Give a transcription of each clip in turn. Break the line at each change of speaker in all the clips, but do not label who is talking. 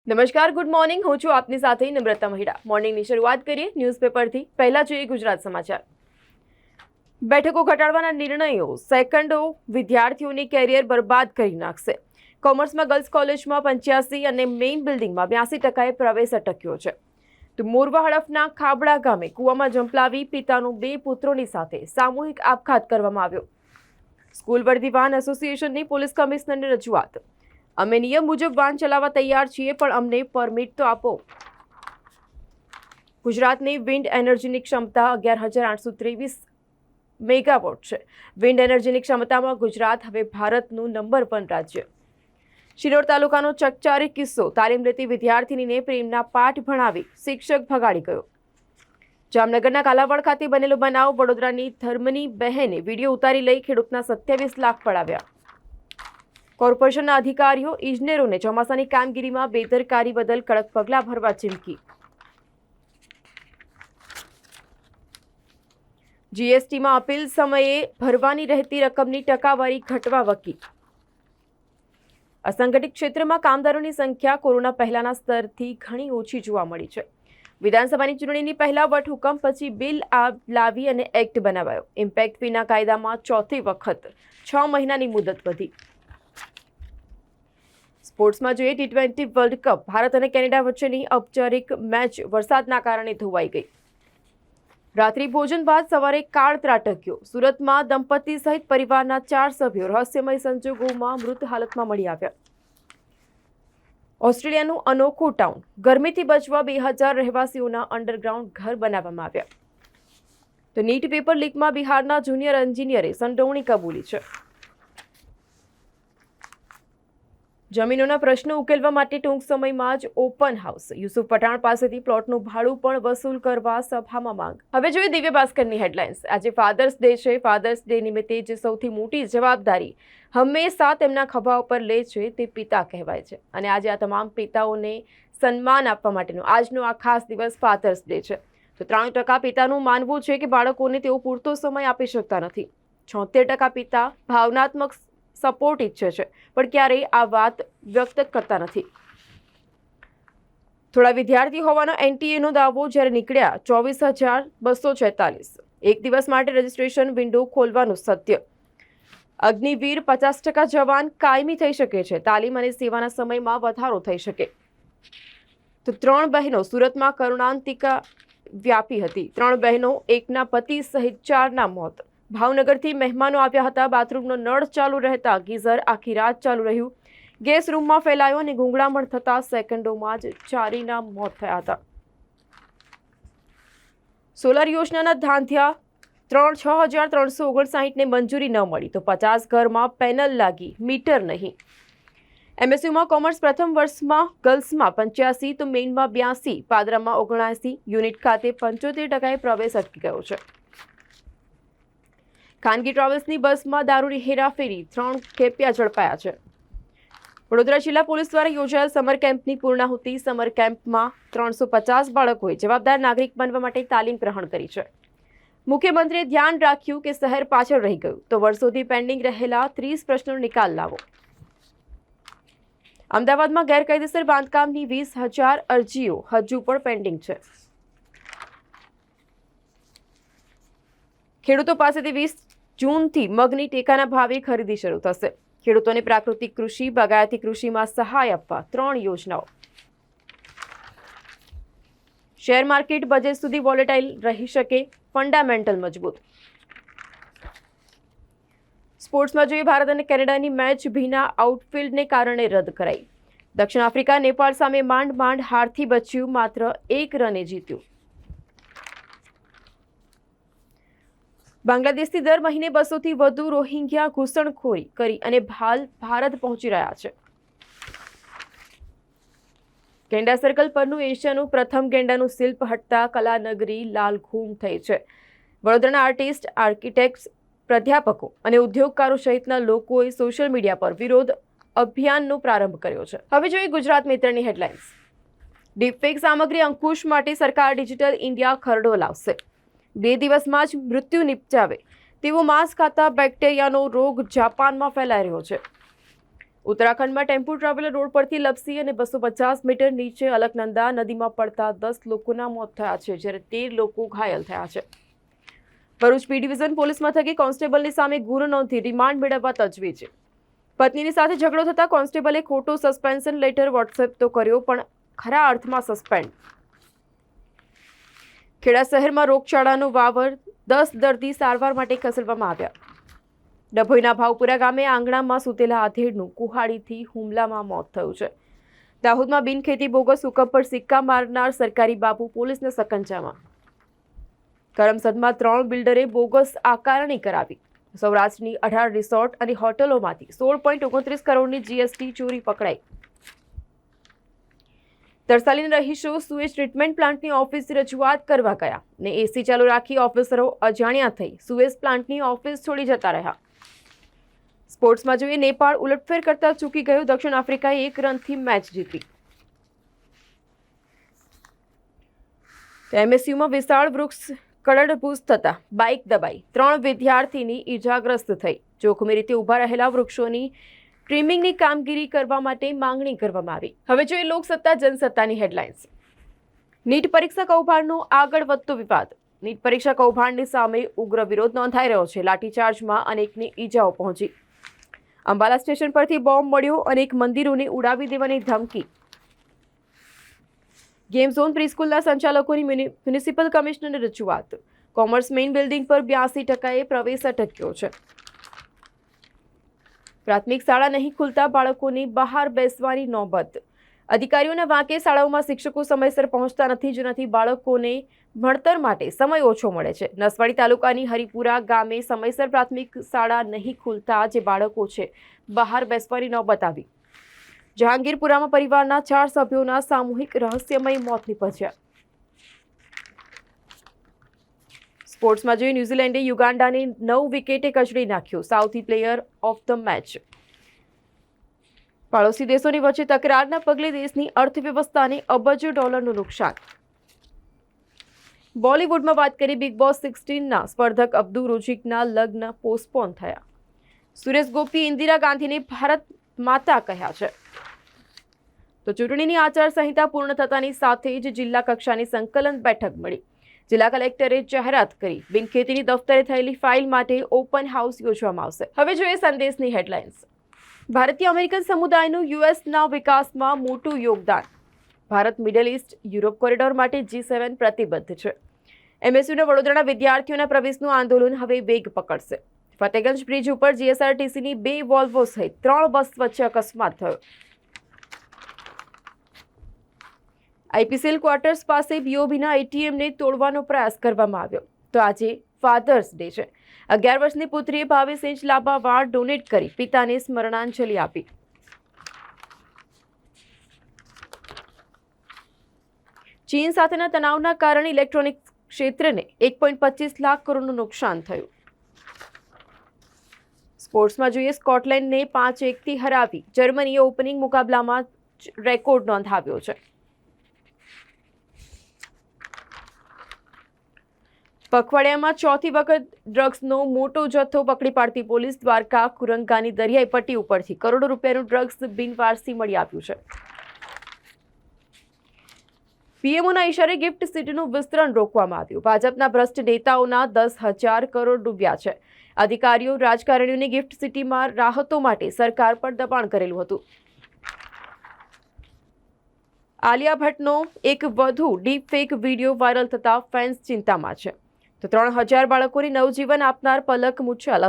નમસ્કાર, good morning. હું છું આપની સાથે નમ્રતા મહિડા. મોર્નિંગની શરૂઆત કરીએ ન્યૂઝપેપરથી. પહેલા જોઈએ ગુજરાત સમાચાર. બેઠકો ઘટાડવાના નિર્ણયો સેકન્ડો વિદ્યાર્થીઓની કેરિયર બરબાદ કરી નાખશે. કોમર્સમાં ગર્લ્સ કોલેજમાં 85 અને મેઇન બિલ્ડિંગમાં 82% પ્રવેશ અટક્યો છે. તો મોરવા હડફના ખાબડા ગામે કૂવામાં ઝંપલાવી પિતાનું 2 પુત્રોની સાથે સામૂહિક આપઘાત કરવામાં આવ્યો. સ્કૂલ વર્દી વાહન એસોસિએશનની પોલીસ કમિશનરની રજૂઆત. અમે નિયમ મુજબ વાહન ચલાવવા તૈયાર છીએ, પણ અમને પરમિટ તો આપો. ગુજરાતની વિન્ડ એનર્જીની ક્ષમતા 11,823 મેગાવોટ છે. વિન્ડ એનર્જીની ક્ષમતામાં ગુજરાત હવે ભારતનું નંબર 1 રાજ્ય. શિનોર તાલુકાનો ચકચારી કિસ્સો. તાલીમ લેતી વિદ્યાર્થીનીને પ્રેમના પાઠ ભણાવી શિક્ષક ભગાડી ગયો. જામનગરના કાલાવાડ ખાતે બનેલો બનાવ. વડોદરાની ધર્મની બહેને વિડીયો ઉતારી લઈ ખેડૂતના 27 લાખ પડાવ્યા. કોર્પોરેશનના અધિકારીઓ ઇજનેરોને ચોમાસાની કામગીરીમાં બેદરકારી બદલ કડક પગલાં ભરવા ચીમકી. જીએસટીમાં અપીલ સમયે ભરવાની રહેતી રકમની ટકાવારી ઘટવા વકી. અસંગઠિત ક્ષેત્રમાં કામદારોની સંખ્યા કોરોના પહેલાના સ્તરથી ઘણી ઓછી જોવા મળી છે. વિધાનસભાની ચૂંટણીની પહેલા વટહુકમ પછી બિલ લાવી અને એક્ટ બનાવાયો. ઇમ્પેક્ટ ફીના કાયદામાં ચોથી વખત 6 મહિનાની મુદત વધી. સ્પોર્ટ્સમાં જોઈએ T20 વર્લ્ડ કપ. ભારત અને કેનેડા વચ્ચેની ઔપચારિક મેચ વરસાદના કારણે ધોવાઈ ગઈ. રાત્રિ ભોજન બાદ સવારે કાળ ત્રાટક્યો. સુરતમાં દંપતી સહિત પરિવારના 4 સભ્યો રહસ્યમય સંજોગોમાં મૃત હાલતમાં મળી આવ્યા. ઓસ્ટ્રેલિયાનું અનોખું ટાઉન. ગરમીથી બચવા 2000 રહેવાસીઓના અંડરગ્રાઉન્ડ ઘર બનાવવામાં આવ્યા. તો નીટ પેપર લીકમાં બિહારના જુનિયર એન્જિનિયરે સંડોવણી કબૂલી છે. જમીનોના પ્રશ્નો ઉકેલવા માટે ટૂંક સમયમાં જ ઓપન હાઉસ. યુસુફ પઠાણ પાસેથી પ્લોટનું ભાડું પણ વસૂલ કરવા સભામાં માંગ. હવે જોઈએ દિવ્ય ભાસ્કરની હેડલાઇન્સ. આજે ફાધર્સ ડે છે. ફાધર્સ ડે નિમિત્તે જે સૌથી મોટી જવાબદારી હંમેશા તેમના ખભા ઉપર લે છે તે પિતા કહેવાય છે. અને આજે આ તમામ પિતાઓને સન્માન આપવા માટેનો આજનો આ ખાસ દિવસ ફાધર્સ ડે છે. તો 3% પિતાનું માનવું છે કે બાળકોને તેઓ પૂરતો સમય આપી શકતા નથી. 76% પિતા ભાવનાત્મક સપોર્ટ ઈચ્છે છે, પણ ક્યારેય આ વાત વ્યક્ત કરતા નથી. થોડા વિદ્યાર્થી હોવાનો એનટીએનો દાવો જ્યારે નીકળ્યા 24,246. એક દિવસ માટે રજિસ્ટ્રેશન વિન્ડો ખોલવાનું સત્ય. અગ્નિવીર 50% જવાન કાયમી થઈ શકે છે. તાલીમ અને સેવાના સમયમાં વધારો થઈ શકે. તો 3 બહેનો. સુરતમાં કરુણાંતિકા વ્યાપી હતી. 3 બહેનો, એકના પતિ સહિત 4ના મોત. ભાવનગરથી મહેમાનો આવ્યા હતા. બાથરૂમનો નળ ચાલુ રહેતા ગીઝર આખી રાત ચાલુ રહ્યું. ગેસ રૂમમાં ફેલાયો અને ગુંગળામણ થતા સેકન્ડોમાં જ 4ના મોત થયા હતા. સોલાર યોજનાના ધાંધિયા. 6,359ને મંજૂરી ન મળી તો 50 ઘરમાં પેનલ લાગી, મીટર નહીં. એમએસયુમાં કોમર્સ પ્રથમ વર્ષમાં ગર્લ્સમાં 85 તો મેઇનમાં 82, પાદરામાં 79, યુનિટ ખાતે 75% પ્રવેશ અટકી ગયો છે. ખાનગી ટ્રાવેલ્સની બસમાં દારૂની હેરાફેરી. 3 ખેપિયા ઝડપાયા છે. વડોદરા જિલ્લા પોલીસ દ્વારા યોજાયેલ સમર કેમ્પની પૂર્ણાહુતિ. સમર કેમ્પમાં 350 બાળકોએ જવાબદાર નાગરિક બનવા માટે તાલીમ ગ્રહણ કરી છે. મુખ્યમંત્રીએ ધ્યાન રાખ્યું કે શહેર પાછળ રહી ગયું, તો વર્ષોથી પેન્ડિંગ રહેલા 30 પ્રશ્નોનો નિકાલ લાવો. અમદાવાદમાં ગેરકાયદેસર બાંધકામની 20,000 અરજીઓ હજુ પણ પેન્ડિંગ છે. ખેડૂતો પાસેથી 20 જૂનથી મગની ટેકાના ભાવે ખરીદી શરૂ થશે. ખેડૂતોને પ્રાકૃતિક કૃષિ, બાગાયતી કૃષિમાં સહાય આપવા 3 યોજનાઓ. શેર માર્કેટ બજેટ સુધી વોલેટાઇલ રહી શકે, ફંડામેન્ટલ મજબૂત. સ્પોર્ટ્સમાં જોઈએ ભારત અને કેનેડાની મેચ ભીના આઉટફિલ્ડને કારણે રદ કરાઈ. દક્ષિણ આફ્રિકા નેપાળ સામે માંડ હારથી બચ્યું, માત્ર 1 રને જીત્યું. બાંગ્લાદેશથી દર મહિને 200થી વધુ રોહિંગ્યા ઘૂસણખોરી કરી અને હાલ ભારત પહોંચી રહ્યા છે. ગેંડા સર્કલ પરનું એશિયાનું પ્રથમ ગેંડાનું શિલ્પ હટતા કલાનગરી લાલઘૂમ થઈ છે. વડોદરાના આર્ટિસ્ટ, આર્કિટેક્ટ્સ, પ્રાધ્યાપકો અને ઉદ્યોગકારો સહિતના લોકોએ સોશિયલ મીડિયા પર વિરોધ અભિયાનનો પ્રારંભ કર્યો છે. હવે જોઈએ ગુજરાત મિત્રની હેડલાઇન્સ. ડીપફેક સામગ્રી અંકુશ માટે સરકાર ડિજિટલ ઇન્ડિયા ખરડો લાવશે. 2 દિવસમાં જ મૃત્યુ નિપજાવે તેવો માંસ ખાતા બેક્ટેરિયાનો રોગ જાપાનમાં ફેલાઈ રહ્યો છે. ઉત્તરાખંડમાં ટેમ્પો ટ્રાવેલર રોડ પરથી લપસી અને 250 મીટર નીચે અલકનંદા નદીમાં પડતા 10 લોકોના મોત થયા છે, જ્યારે 13 લોકો ઘાયલ થયા છે. ભરૂચ પી ડિવિઝન પોલીસ મથકે કોન્સ્ટેબલની સામે ગુનો નોંધી રિમાન્ડ મેળવવા તજવીજ. પત્નીની સાથે ઝઘડો થતા કોન્સ્ટેબલે ખોટો સસ્પેન્શન લેટર વોટ્સએપ તો કર્યો, પણ ખરા અર્થમાં સસ્પેન્ડ. ખેડા શહેરમાં રોગચાળાનો વાવર, 10 દર્દી સારવાર માટે ખસેડવામાં આવ્યા. ડભોઈના ભાવપુરા ગામે આંગણામાં સૂતેલા આધેડનું કુહાડીથી હુમલામાં મોત થયું છે. દાહોદમાં બિનખેતી બોગસ હુકમ પર સિક્કા મારનાર સરકારી બાબુ પોલીસના સકંજામાં. કરમસદમાં 3 બિલ્ડરે બોગસ આકારણી કરાવી. સૌરાષ્ટ્રની 18 રિસોર્ટ અને હોટલોમાંથી 16.29 કરોડની જીએસટી ચોરી પકડાઈ. તરસાલીના રહીશો સુએજ ટ્રીટમેન્ટ પ્લાન્ટની ઓફિસ રજૂઆત કરવા ગયા ને એસી ચાલુ રાખી ઓફિસરો અજાણ્યા થઈ સુએજ પ્લાન્ટની ઓફિસ છોડી જતા રહ્યા. સ્પોર્ટ્સમાં જોઈએ, નેપાળ ઉલટફેર કરતા ચૂકી ગયું. દક્ષિણ આફ્રિકાએ 1 રનથી મેચ જીતી. એમએસયુમાં વિશાળ વૃક્ષ કડડભૂસ થતા બાઇક દબાઈ, 3 વિદ્યાર્થીની ઈજાગ્રસ્ત થઈ. જોખમી રીતે ઊભા રહેલા વૃક્ષોની ટ્રીમિંગની કામગીરી કરવા માટે માંગણી કરવામાં આવી. હવે જોઈએ લોકસત્તા જનસત્તાની હેડલાઇન્સ. નીટ પરીક્ષા કૌભાંડનો આગળ વધતો વિવાદ. નીટ પરીક્ષા કૌભાંડની સામે ઉગ્ર વિરોધ નોંધાઈ રહ્યો છે. લાઠીચાર્જમાં અનેકની ઈજાઓ પહોંચી. અંબાલા સ્ટેશન પરથી બોમ્બ મળ્યો, અનેક મંદિરોને ઉડાવી દેવાની ધમકી. ગેમ ઝોન પ્રીસ્કૂલના સંચાલકોની મ્યુનિસિપલ કમિશનરને રજૂઆત. કોમર્સ મેઇન બિલ્ડિંગ પર 82% પ્રવેશ અટક્યો છે. પ્રાથમિક શાળા નહીં ખુલતા બાળકોને બહાર બેસવાની નોબત. અધિકારીઓના વાંકે શાળાઓમાં શિક્ષકો સમયસર પહોંચતા નથી, જેનાથી બાળકોને ભણતર માટે સમય ઓછો મળે છે. નસવાડી તાલુકાની હરિપુરા ગામે સમયસર પ્રાથમિક શાળા નહીં ખુલતા જે બાળકો છે બહાર બેસવાની નોબત આવી. જહાંગીરપુરામાં પરિવારના 4 સભ્યોના સામૂહિક રહસ્યમય મોત નીપજ્યા. સ્પોર્ટ્સમાં જોઈએ, ન્યૂઝીલેન્ડે યુગાન્ડાને 9 વિકેટે કચડી નાખ્યો. Southee player of the match. પાડોશી દેશોની વચ્ચે તકરારના પગલે દેશની અર્થવ્યવસ્થાને અબજો ડોલરનું નુકસાન. બોલિવૂડમાં વાત કરી, બિગ બોસ 16ના સ્પર્ધક અબ્દુ રોઝિકના લગ્ન પોસ્ટપોન થયા. સુરેશ ગોપી ઇન્દિરા ગાંધીને ભારત માતા કહ્યા છે. તો ચૂંટણીની આચારસંહિતા પૂર્ણ થતાની સાથે જ જિલ્લા કક્ષાની સંકલન બેઠક મળી. જિલ્લા કલેક્ટરે જાહેરાત કરી, બિનખેતીની દફતરે થયેલી ફાઇલ માટે ઓપન હાઉસ યોજવામાં આવશે. હવે જોઈએ સંદેશની હેડલાઇન્સ. ભારતીય અમેરિકન સમુદાયનું યુએસના વિકાસમાં મોટું યોગદાન. Bharat middle east Europe corridor માટે G7 પ્રતિબદ્ધ છે. એમએસયુના વડોદરાના વિદ્યાર્થીઓના પ્રવેશનું આંદોલન હવે વેગ પકડશે. ફતેગંજ બ્રિજ ઉપર જીએસઆરટીસીની 2 વોલ્વો સહિત 3 બસ વચ્ચે અકસ્માત થયો. આઈપીસીએલ ક્વાર્ટર્સ પાસે બીઓબીના એટીએમને તોડવાનો પ્રયાસ કરવામાં આવ્યો. તો આજે ફાધર્સ ડે છે. 11 વર્ષની પુત્રીએ 22 ઇંચ લાંબા વાળ ડોનેટ કરી પિતાને સ્મરણાંજલિ આપી. ચીન સાથેના તણાવના કારણે ઇલેક્ટ્રોનિક ક્ષેત્રને 1.25 લાખ કરોડનું નુકસાન થયું. સ્પોર્ટ્સમાં જોઈએ, સ્કોટલેન્ડને 5-1થી હરાવી જર્મનીએ ઓપનિંગ મુકાબલામાં રેકોર્ડ નોંધાવ્યો છે. પખવાડિયામાં 4થી વખત ડ્રગ્સનો મોટો જથ્થો પકડી પાડતી પોલીસ. દ્વારકા કુરંગાની દરિયાઈ પટ્ટી ઉપરથી કરોડો રૂપિયાનું ડ્રગ્સ બિનવારસી મળી આવ્યું છે. પીએમઓના ઇશારે ગિફ્ટ સિટીનું વિસ્તરણ રોકવામાં આવ્યું. ભાજપના ભ્રષ્ટ નેતાઓના 10,000 કરોડ ડૂબ્યા છે. અધિકારીઓ રાજકારણીઓની ગિફ્ટ સિટીમાં રાહતો માટે સરકાર પર દબાણ કરેલું હતું. આલિયા ભટ્ટનો એક વધુ ડીપ ફેક વિડીયો વાયરલ થતા ફેન્સ ચિંતામાં છે. તો 3,000 બાળકોને નવજીવન આપનાર પલક મુછલ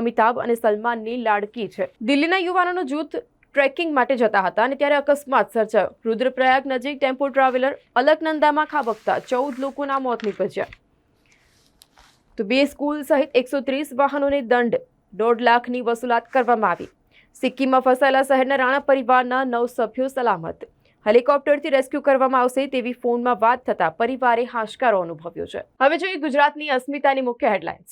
અમિતાભ અને સલમાનની લાડકી છે. દિલ્હીના યુવાનોનું જૂથ ટ્રેકિંગ માટે જતા હતા અને ત્યારે અકસ્માત સર્જાયો. રુદ્રપ્રયાગ નજીક ટેમ્પો ટ્રાવેલર અલકનંદામાં ખાબકતા 14 લોકોના મોત નીપજ્યા. તો 2 સ્કૂલ સહિત 130 વાહનોને દંડ 1.5 લાખની વસૂલાત કરવામાં આવી. સિક્કિમમાં ફસાયેલા શહેરના રાણા પરિવારના 9 સભ્યો સલામત. હેલિકોપ્ટરથી રેસ્ક્યુ કરવામાં આવશે તેવી ફોનમાં વાત થતા પરિવારે હાશકારો અનુભવ્યો છે. હવે જોઈએ ગુજરાતની અસ્મિતાની મુખ્ય હેડલાઇન્સ.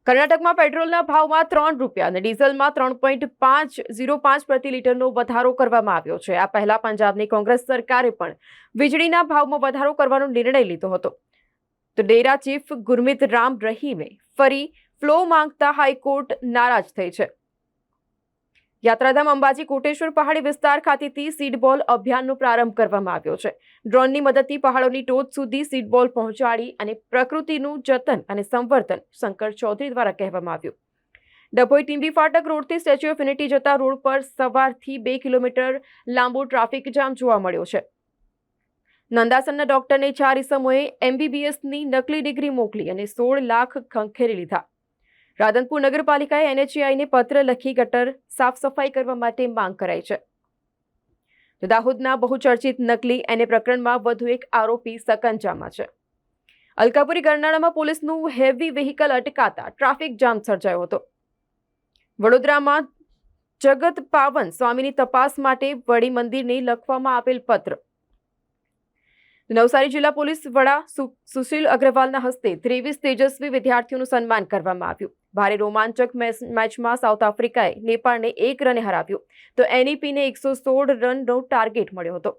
કર્ણાટકમાં પેટ્રોલના ભાવમાં 3 રૂપિયા અને ડીઝલમાં 3.505 પ્રતિ લીટરનો વધારો કરવામાં આવ્યો છે. આ પહેલા પંજાબની કોંગ્રેસ સરકારે પણ વીજળીના ભાવમાં વધારો કરવાનો નિર્ણય લીધો હતો. તો ડેરા ચીફ ગુરમીત રામ રહીમે ફરી ફ્લો માંગતા હાઈકોર્ટ નારાજ થઈ છે. યાત્રાધામ અંબાજી કોટેશ્વર પહાડી વિસ્તાર ખાતેથી સીડબોલ અભિયાનનો પ્રારંભ કરવામાં આવ્યો છે. ડ્રોનની મદદથી પહાડોની ટોચ સુધી સીડબોલ પહોંચાડી અને પ્રકૃતિનું જતન અને સંવર્ધન શંકર ચૌધરી દ્વારા કહેવામાં આવ્યું. ડભોઈ ટીંબી ફાટક રોડથી સ્ટેચ્યુ ઓફ યુનિટી જતા રોડ પર સવારથી 2 કિલોમીટર લાંબો ટ્રાફિક જામ જોવા મળ્યો છે. નંદાસરના ડોક્ટરને 4 ઇસમોએ MBBSની નકલી ડિગ્રી મોકલી અને 16 લાખ ખંખેરી લીધા. રાધનપુર નગરપાલિકાએ NHAIને પત્ર લખી ગટર સાફ સફાઈ કરવા માટે માંગ કરાઈ છે. દાહોદના બહુચર્ચિત નકલી એને પ્રકરણમાં વધુ એક આરોપી સકંજામાં છે. અલકાપુરી ગરનાળામાં પોલીસનું હેવી વ્હીકલ અટકાતા ટ્રાફિક જામ સર્જાયો હતો. વડોદરામાં જગત પાવન સ્વામીની તપાસ માટે વડી મંદિરને લખવામાં આપેલ પત્ર. નવસારી જિલ્લા પોલીસ વડા સુશીલ અગ્રવાલના હસ્તે 23 તેજસ્વી વિદ્યાર્થીઓનું સન્માન કરવામાં આવ્યું. ભારે રોમાંચક મેચમાં સાઉથ આફ્રિકાએ નેપાળને 1 રને હરાવ્યું તો NEPને 116 રનનો ટાર્ગેટ મળ્યો હતો.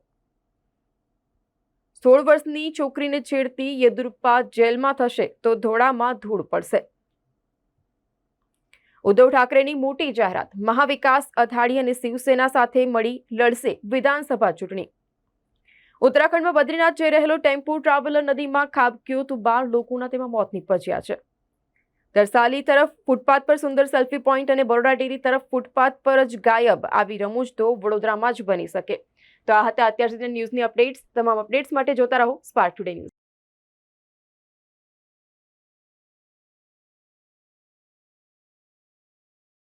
16 વર્ષની છોકરીને છેડતી યેદુરપ્પા જેલમાં થશે તો ધોળામાં ધૂળ પડશે. ઉદ્ધવ ઠાકરેની મોટી જાહેરાત. મહાવિકાસ અઘાડી અને શિવસેના સાથે મળી લડશે વિધાનસભા ચૂંટણી. ઉત્તરાખંડમાં બદ્રીનાથ જઈ રહેલો ટેમ્પો ટ્રાવેલર નદીમાં ખાબક્યો તો 12 લોકોના તેમાં મોત નીપજ્યા છે. તરસાલી તરફ ફૂટપાથ પર સુંદર સેલ્ફી પોઈન્ટ અને બરોડા ડેરી તરફ ફૂટપાથ પર જ ગાયબ આવી રમૂજ તો વડોદરામાં જ બની શકે. તો આ હતા અત્યાર સુધીના ન્યૂઝની અપડેટ્સ. તમામ અપડેટ્સ માટે જોતા રહો સ્પાર્ક ટુડે ન્યૂઝ.